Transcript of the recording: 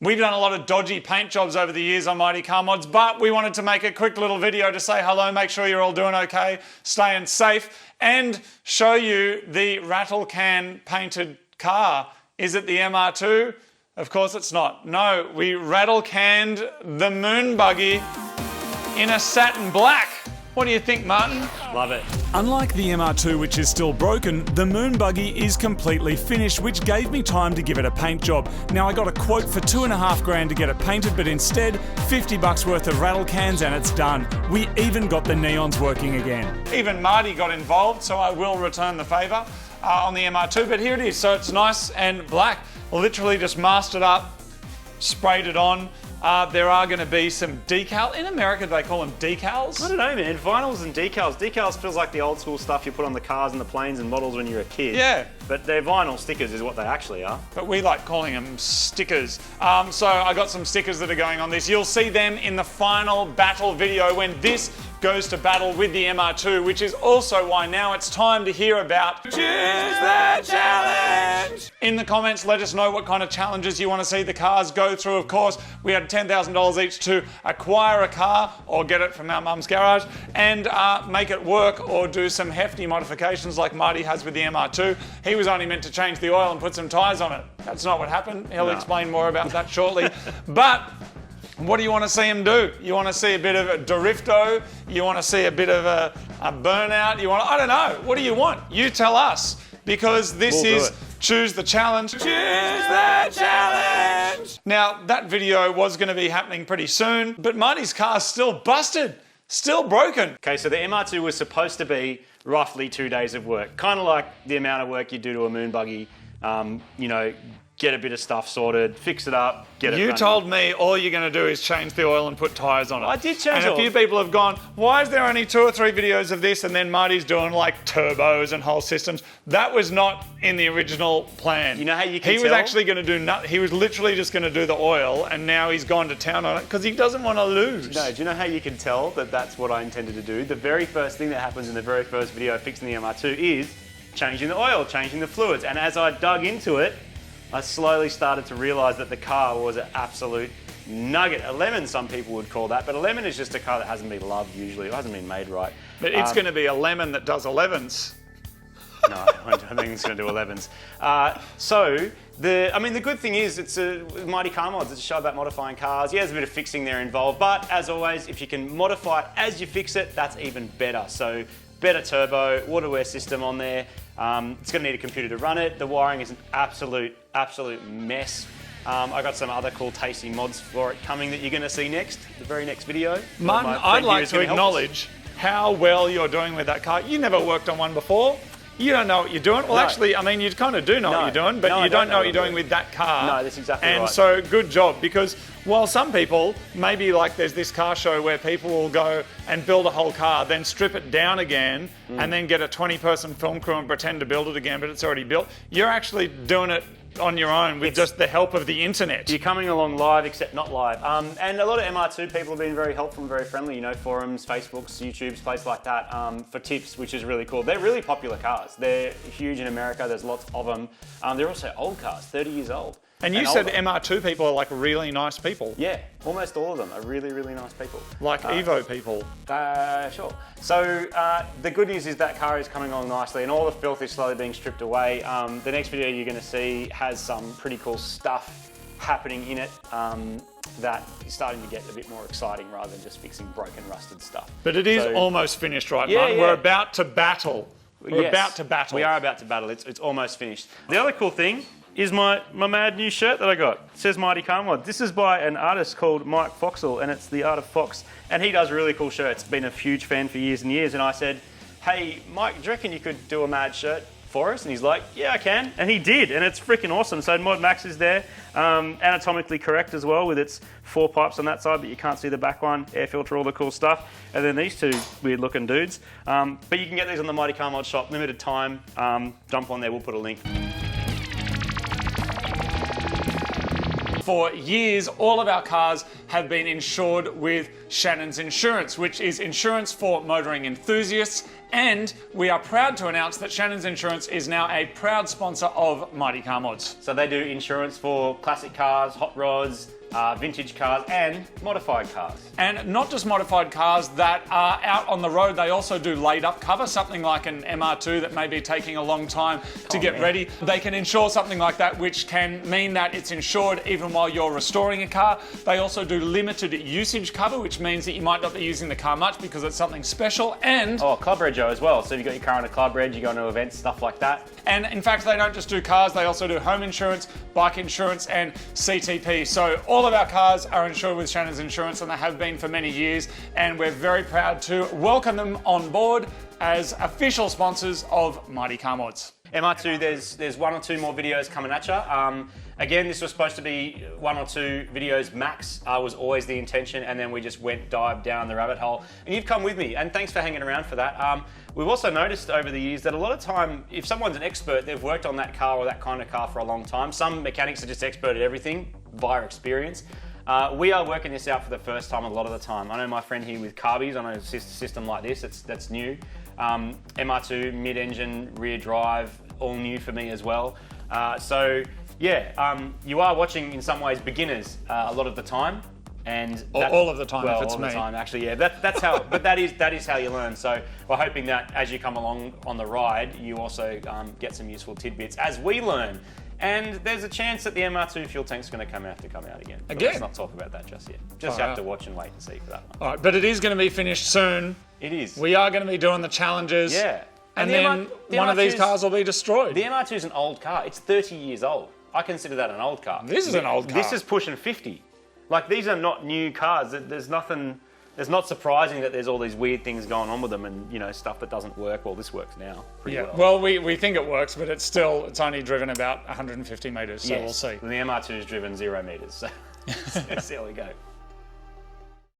We've done a lot of dodgy paint jobs over the years on Mighty Car Mods, but we wanted to make a quick little video to say hello, make sure you're all doing okay, staying safe, and show you the Rattle can painted car. Is it the MR2? Of course it's not. No, we Rattle canned the Moon Buggy in a satin black. What do you think, Martin? Love it. Unlike the MR2, which is still broken, the Moon Buggy is completely finished, which gave me time to give it a paint job. Now, I got a quote for $2.5 grand to get it painted, but instead, 50 bucks worth of Rattle cans and it's done. We even got the neons working again. Even Marty got involved, so I will return the favour on the MR2, but here it is. So it's nice and black. Literally just mastered up, sprayed it on. There are going to be some decal. In America, do they call them decals? I don't know, man. Vinyls and decals. Decals feels like the old school stuff you put on the cars and the planes and models when you're a kid. Yeah. But they're vinyl stickers is what they actually are. But we like calling them stickers. So I got some stickers that are going on this. You'll see them in the final battle video when this goes to battle with the MR2, which is also why now it's time to hear about Choose the Challenge! In the comments, let us know what kind of challenges you want to see the cars go through. Of course, we had $10,000 each to acquire a car or get it from our mum's garage and make it work or do some hefty modifications like Marty has with the MR2. He was only meant to change the oil and put some tyres on it. That's not what happened. He'll explain more about that shortly. But what do you want to see him do? You want to see a bit of a drifto? You want to see a bit of a burnout? I don't know. What do you want? You tell us. Because this is Choose the Challenge. Choose the Challenge! Now, that video was going to be happening pretty soon, but Marty's car's still busted. Still broken. Okay, so the MR2 was supposed to be roughly 2 days of work. Kind of like the amount of work you do to a Moon Buggy. You know, get a bit of stuff sorted, fix it up, get it running. You told me all you're going to do is change the oil and put tyres on it. I did change it. And a few people have gone, why is there only 2 or 3 videos of this and then Marty's doing like turbos and whole systems? That was not in the original plan. You know how you can tell? He was actually going to do nothing. He was literally just going to do the oil and now he's gone to town on it because he doesn't want to lose. No, do you know how you can tell that that's what I intended to do? The very first thing that happens in the very first video fixing the MR2 is changing the oil, changing the fluids. And as I dug into it, I slowly started to realise that the car was an absolute nugget. A lemon, some people would call that, but a lemon is just a car that hasn't been loved usually. It hasn't been made right. But it's going to be a lemon that does 11s. No, I don't think it's going to do 11s. The good thing is it's a Mighty Car Mods. It's a show about modifying cars. Yeah, there's a bit of fixing there involved, but as always, if you can modify it as you fix it, that's even better. So better turbo, water-wear system on there. It's going to need a computer to run it. The wiring is an absolute mess. I got some other cool tasty mods for it coming that you're going to see next, the very next video. Martin, I'd like to acknowledge how well you're doing with that car. You never worked on one before. You don't know what you're doing. Well, actually, I mean, you kind of do know what you're doing, but you don't know what you're doing with that car. No, that's exactly right. And so, good job, because while some people, maybe like there's this car show where people will go and build a whole car, then strip it down again, and then get a 20-person film crew and pretend to build it again, but it's already built. You're actually doing it on your own with just the help of the internet. You're coming along live, except not live. And a lot of MR2 people have been very helpful and very friendly, you know, forums, Facebooks, YouTubes, places like that, for tips, which is really cool. They're really popular cars. They're huge in America, there's lots of them. They're also old cars, 30 years old. And you said MR2 people are like really nice people. Yeah, almost all of them are really, really nice people. Like Evo people. Sure. So the good news is that car is coming along nicely and all the filth is slowly being stripped away. The next video you're going to see has some pretty cool stuff happening in it that is starting to get a bit more exciting rather than just fixing broken, rusted stuff. But it is almost finished, right, Martin? We're about to battle. We're about to battle. We are about to battle. It's almost finished. The other cool thing is my mad new shirt that I got. It says Mighty Car Mod. This is by an artist called Mike Foxall, and it's the Art of Fox. And he does really cool shirts. Been a huge fan for years and years. And I said, hey, Mike, do you reckon you could do a mad shirt for us? And he's like, yeah, I can. And he did, and it's freaking awesome. So Mod Max is there, anatomically correct as well, with its 4 pipes on that side, but you can't see the back one, air filter, all the cool stuff. And then these 2 weird looking dudes. But you can get these on the Mighty Car Mod shop, limited time. Jump on there, we'll put a link. For years, all of our cars have been insured with Shannon's Insurance, which is insurance for motoring enthusiasts. And we are proud to announce that Shannon's Insurance is now a proud sponsor of Mighty Car Mods. So they do insurance for classic cars, hot rods, vintage cars and modified cars. And not just modified cars that are out on the road, they also do laid up cover, something like an MR2 that may be taking a long time to get ready. They can insure something like that, which can mean that it's insured even while you're restoring a car. They also do limited usage cover, which means that you might not be using the car much because it's something special. And club rego as well. So if you've got your car on a club reg, you go to events, stuff like that. And in fact, they don't just do cars, they also do home insurance, bike insurance, and CTP. So all of our cars are insured with Shannon's Insurance, and they have been for many years, and we're very proud to welcome them on board as official sponsors of Mighty Car Mods. MR2, there's one or two more videos coming at you. Again, this was supposed to be 1 or 2 videos max, was always the intention, and then we just dived down the rabbit hole. And you've come with me, and thanks for hanging around for that. We've also noticed over the years that a lot of time, if someone's an expert, they've worked on that car or that kind of car for a long time. Some mechanics are just expert at everything via experience. We are working this out for the first time a lot of the time. I know my friend here with carbies, I know a system like this, that's new. MR2, mid-engine, rear drive, all new for me as well. You are watching in some ways beginners a lot of the time, and all of the time. Well, if it's all me. the time, actually, yeah. That's how. But that is how you learn. So we're hoping that as you come along on the ride, you also get some useful tidbits as we learn. And there's a chance that the MR2 fuel tank's going to come out again. But let's not talk about that just yet. Just have to watch and wait and see for that one. All right, but it is going to be finished soon. It is. We are going to be doing the challenges. Yeah. And then one of these cars will be destroyed. The MR2 is an old car. It's 30 years old. I consider that an old car. This is an old car. This is pushing 50. Like, these are not new cars. There's not surprising that there's all these weird things going on with them and, stuff that doesn't work. Well, this works now pretty well. Well, we think it works, but it's only driven about 150 metres, so we'll see. And the MR2's driven 0 metres, so see how we go.